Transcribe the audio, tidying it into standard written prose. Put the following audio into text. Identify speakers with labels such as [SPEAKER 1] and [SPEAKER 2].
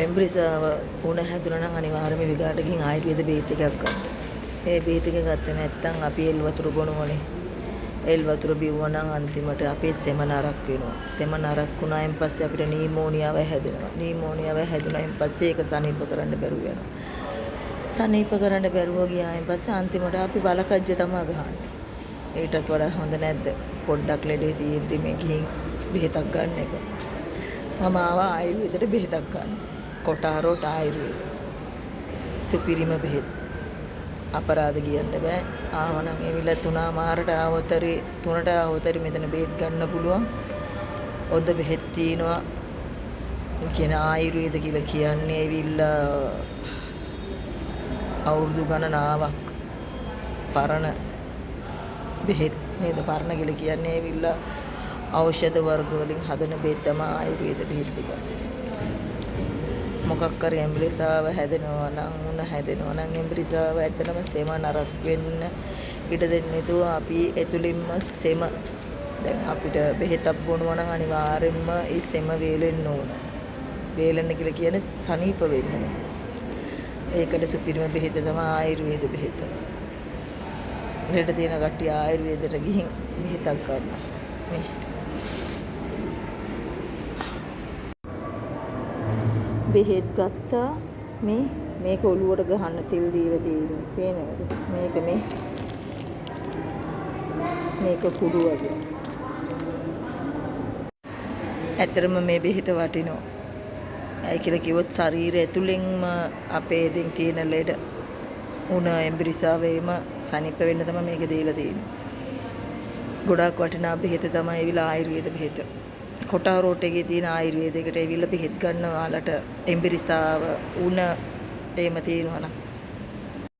[SPEAKER 1] එම්බ්‍රිසාව උණ හැදුනා නම් අනිවාර්යයෙන්ම විගාට ගිහින් ආයුර්වේද බේත් එකක් ගන්න. ඒ බේත් එක ගත්තේ නැත්නම් අපි එල් වතුර බොනවනේ. එල් වතුර බිව්වා නම් අන්තිමට අපේ සෙම නරක් වෙනවා. සෙම නරක් වුණායින් පස්සේ අපිට නීමෝනියාව හැදෙනවා. නීමෝනියාව හැදුනායින් පස්සේ ඒක සනීප කරන්න බැරුව යනවා. සනීප කරන්න බැරුව ගියායින් පස්සේ අන්තිමට අපි වලකජ්ජ තමයි ගහන්නේ. ඊටත් වඩා හොඳ නැද්ද? පොඩ්ඩක් ලෙඩේ තියෙද්දි මේ ගිහින් බෙහෙතක් ගන්න එක. මම ආවා ආයුර්වේදයට බෙහෙතක් ගන්න. කොටාරෝට ආයුර්වේද. සුපිරිම බෙහෙත්. අපරාධ කියන්න බෑ. ආවනම් එවිල 3:00 ආවතරි 3ට ආවතරි මෙතන බෙහෙත් ගන්න පුළුවන්. හොඳ බෙහෙත් තියෙනවා. කියන ආයුර්වේද කියලා කියන්නේ ඇවිල්ලා අවුරුදු ගණනාවක් පරණ බෙහෙත් නේද? පරණ කියලා කියන්නේ ඇවිල්ලා ඖෂධ වර්ග වලින් හදන බෙහෙත් තමයි ආයුර්වේද බෙහෙත් ටික. මොකක් කරේ එම්බ්‍රිසාව හැදෙනවා නම් උණ හැදෙනවා නම් එම්බ්‍රිසාව ඇත්තටම සෙම නරක් වෙන්න ඉඩ දෙන්නේ නැතුව අපි ඇතුළින්ම සෙම දැන් අපිට බෙහෙතක් බොනවා නම් අනිවාර්යෙන්ම ඒ සෙම වේලෙන්න ඕන. වේලෙන්න කියලා කියන්නේ සනීප වෙන්න ඕන. ඒකට සුපිරිම බෙහෙත තමයි ආයුර්වේද බෙහෙත. ලෙඩ තියෙන කට්ටිය ආයුර්වේදයට ගිහින් බෙහෙතක් ගන්නවා. මේ බෙහෙත් ගත්තා මේක ඔලුවට ගහන්න තෙල් දීලා තියෙනවා. පේනවද? මේක කුඩු වගේ. ඇත්තටම මේ බෙහෙත වටිනවා. ඇයි කියලා කිව්වොත් ශරීරය ඇතුළෙන්ම අපේ දෙන් තියෙන ලෙඩ උණ එම්බ්‍රිසාවේම සනීප වෙන්න තමයි මේක දීලා තියෙන්නේ. ගොඩාක් වටිනා බෙහෙත තමයි ඒවිලා ආයුර්වේද බෙහෙත. කොටාරෝට එකේ තියෙන ආයුර්වේදයකට ඇවිල්ලා බෙහෙත් ගන්න ඔයාලට එම්බ්‍රිසාව උණ එහෙම තියෙනවා නම්